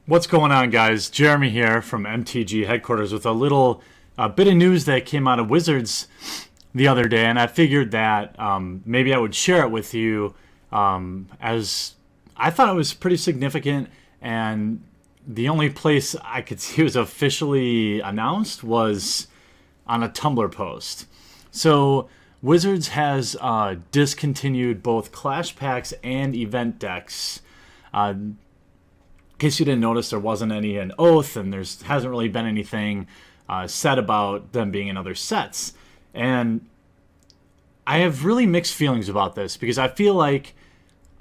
What's going on, guys? Jeremy here from MTG Headquarters with a little bit of news that came out of Wizards the other day, and I figured that maybe I would share it with you as I thought it was pretty significant, and the only place I could see it was officially announced was on a Tumblr post. So Wizards has discontinued both Clash Packs and Event Decks. In case you didn't notice, there wasn't any in Oath, and there hasn't really been anything said about them being in other sets. And I have really mixed feelings about this because I feel like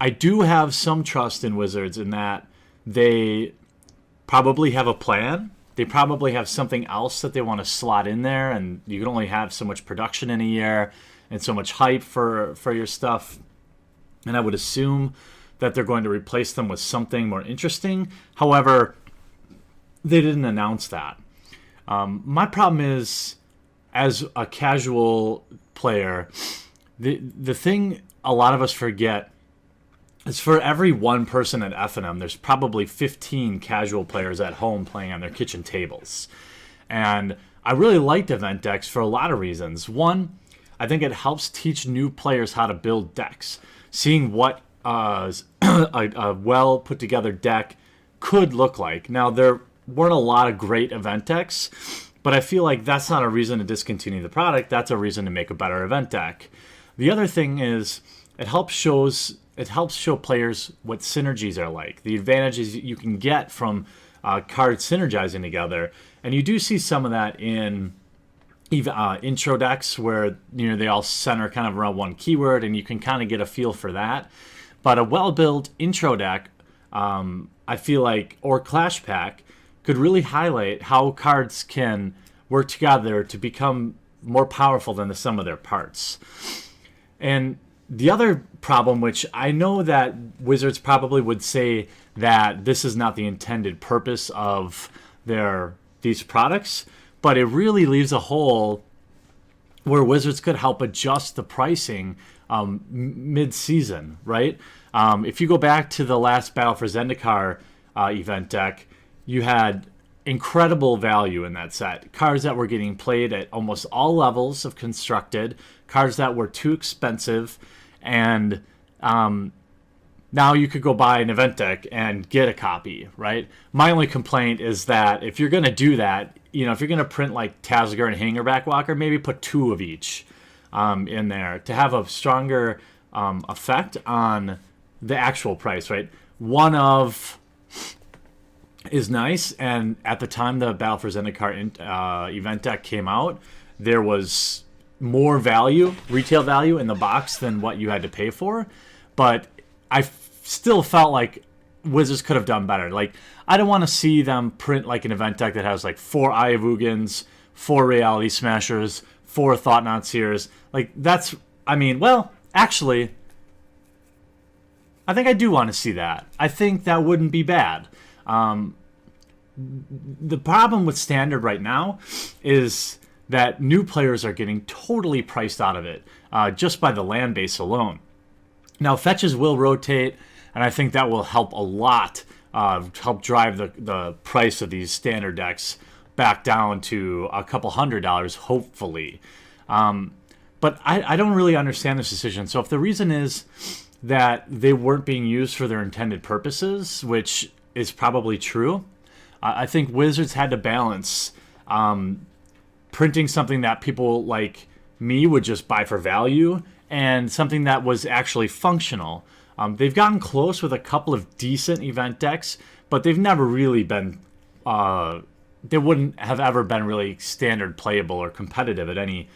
I do have some trust in Wizards in that they probably have a plan. They probably have something else that they want to slot in there, and you can only have so much production in a year and so much hype for your stuff. And I would assume that they're going to replace them with something more interesting. However, they didn't announce that. My problem is, as a casual player, the thing a lot of us forget is for every one person at F&M, there's probably 15 casual players at home playing on their kitchen tables. And I really liked event decks for a lot of reasons. One, I think it helps teach new players how to build decks. Seeing what a well put together deck could look like. Now, there weren't a lot of great event decks, but I feel like that's not a reason to discontinue the product. That's a reason to make a better event deck. The other thing is it helps show players what synergies are like, the advantages you can get from cards synergizing together, and you do see some of that in intro decks where they all center kind of around one keyword, and you can kind of get a feel for that. But a well-built intro deck, I feel like, or Clash Pack, could really highlight how cards can work together to become more powerful than the sum of their parts. And the other problem, which I know that Wizards probably would say that this is not the intended purpose of these products, but it really leaves a hole where Wizards could help adjust the pricing mid-season, right? If you go back to the last Battle for Zendikar event deck, you had incredible value in that set. Cards that were getting played at almost all levels of Constructed, cards that were too expensive, and now you could go buy an event deck and get a copy, right? My only complaint is that if you're going to do that, if you're going to print like Tazgar and Hangerback Walker, maybe put two of each in there to have a stronger effect on the actual price, right? One of is nice, and at the time the Battle for Zendikar event deck came out, there was more value, retail value in the box than what you had to pay for, but I still felt like Wizards could have done better. Like, I don't want to see them print like an event deck that has like 4 Eye of Ugins, 4 Reality Smashers, 4 Thought-Knot Seers. Like, actually, I think I do want to see that. I think that wouldn't be bad. The problem with Standard right now is that new players are getting totally priced out of it just by the land base alone. Now, fetches will rotate, and I think that will help a lot, help drive the price of these Standard decks back down to a couple $100, hopefully. But I don't really understand this decision. So if the reason is that they weren't being used for their intended purposes, which is probably true, I think Wizards had to balance printing something that people like me would just buy for value and something that was actually functional. They've gotten close with a couple of decent event decks, but they've never really been they wouldn't have ever been really standard playable or competitive at any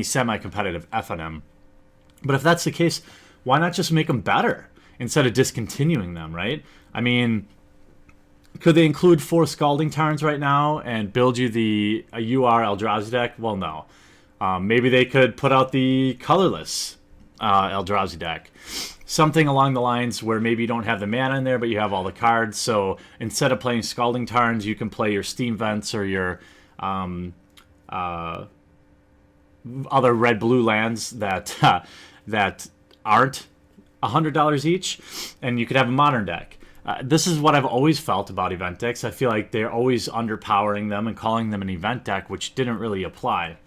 semi-competitive F&M. But if that's the case, why not just make them better instead of discontinuing them, right? I mean, could they include 4 Scalding Tarns right now and build you a UR Eldrazi deck? Well, no. Maybe they could put out the colorless Eldrazi deck. Something along the lines where maybe you don't have the mana in there, but you have all the cards. So instead of playing Scalding Tarns, you can play your Steam Vents or your other red-blue lands that aren't $100 each, and you could have a modern deck. this is what I've always felt about event decks. I feel like they're always underpowering them and calling them an event deck, which didn't really apply.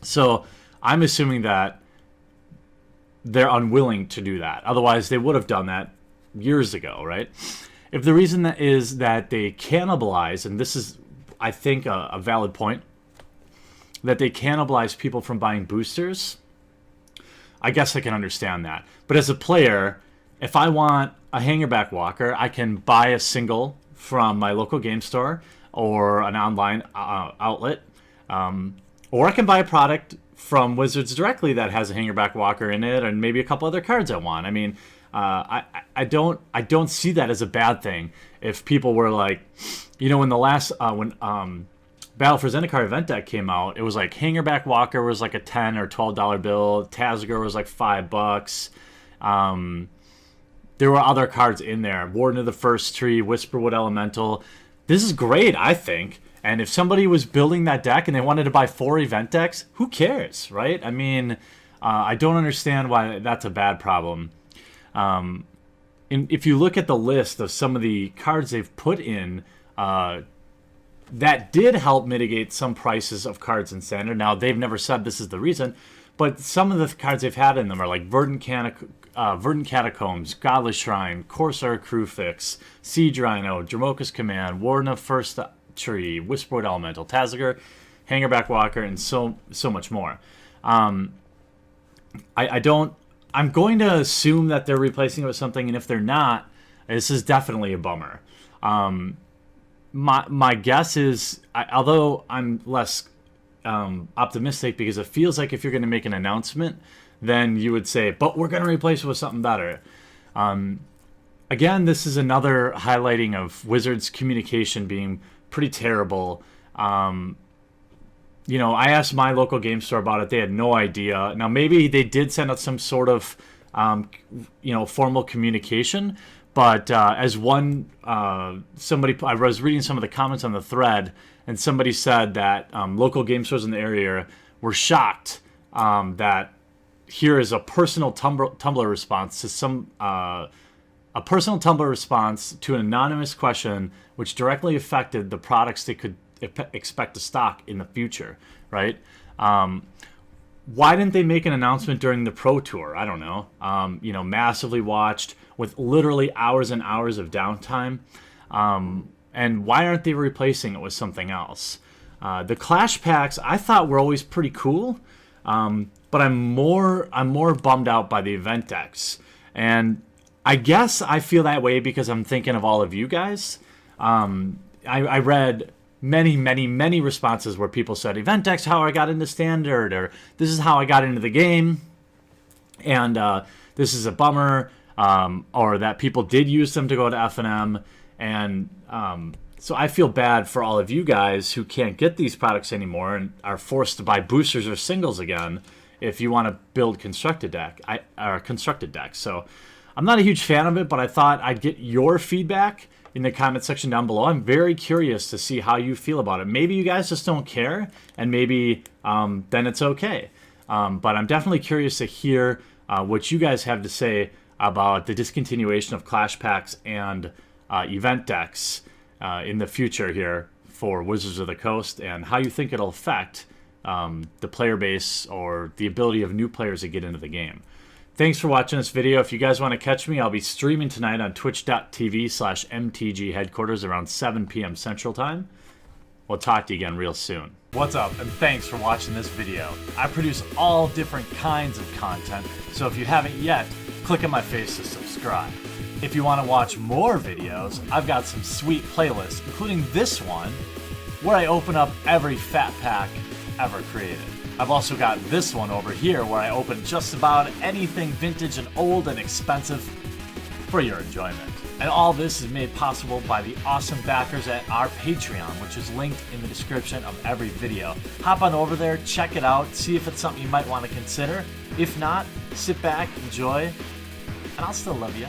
So I'm assuming that they're unwilling to do that. Otherwise, they would have done that years ago, right? If the reason that is that they cannibalize, and this is, I think, a valid point, that they cannibalize people from buying boosters, I guess I can understand that. But as a player, if I want a Hangerback Walker, I can buy a single from my local game store or an online outlet, or I can buy a product from Wizards directly that has a Hangerback Walker in it, and maybe a couple other cards I want. I mean, I don't see that as a bad thing. If people were like, you know, in the last when Battle for Zendikar event deck came out, it was like Hangerback Walker was like a $10 or $12 bill. Tazgor was like $5. There were other cards in there. Warden of the First Tree, Whisperwood Elemental. This is great, I think. And if somebody was building that deck and they wanted to buy 4 event decks, who cares, right? I mean, I don't understand why that's a bad problem. If you look at the list of some of the cards they've put in, that did help mitigate some prices of cards in Standard. Now, they've never said this is the reason, but some of the cards they've had in them are like Verdant Catacombs, Godless Shrine, Corsair Crewfix, Siege Rhino, Dramoka's Command, Warden of First Tree, Whisperwood Elemental, Tazgor, Hangerback Walker, and so much more. I'm going to assume that they're replacing it with something, and if they're not, this is definitely a bummer. My guess is, although I'm less optimistic, because it feels like if you're going to make an announcement, then you would say, but we're going to replace it with something better. Again, this is another highlighting of Wizards' communication being pretty terrible. You know, I asked my local game store about it. They had no idea. Now, maybe they did send out some sort of, formal communication. But as one, somebody, I was reading some of the comments on the thread, and somebody said that local game stores in the area were shocked that here is a personal Tumblr response to a personal Tumblr response to an anonymous question which directly affected the products they could expect to stock in the future, right? Why didn't they make an announcement during the Pro Tour? I don't know. Massively watched with literally hours and hours of downtime. And why aren't they replacing it with something else? The Clash packs I thought were always pretty cool, but I'm more bummed out by the event decks. And I guess I feel that way because I'm thinking of all of you guys. I read many responses where people said, event decks, how I got into Standard, or this is how I got into the game, and this is a bummer, or that people did use them to go to FNM, and so I feel bad for all of you guys who can't get these products anymore and are forced to buy boosters or singles again if you want to build constructed decks. So I'm not a huge fan of it, but I thought I'd get your feedback in the comment section down below. I'm very curious to see how you feel about it. Maybe you guys just don't care, and maybe then it's okay. But I'm definitely curious to hear what you guys have to say about the discontinuation of Clash packs and event decks in the future here for Wizards of the Coast, and how you think it'll affect the player base or the ability of new players to get into the game. Thanks for watching this video. If you guys want to catch me, I'll be streaming tonight on twitch.tv/MTGHeadQuarters around 7 p.m. Central Time. We'll talk to you again real soon. What's up, and thanks for watching this video. I produce all different kinds of content, so if you haven't yet, click on my face to subscribe. If you want to watch more videos, I've got some sweet playlists, including this one, where I open up every fat pack ever created. I've also got this one over here where I open just about anything vintage and old and expensive for your enjoyment. And all this is made possible by the awesome backers at our Patreon, which is linked in the description of every video. Hop on over there, check it out, see if it's something you might want to consider. If not, sit back, enjoy, and I'll still love you.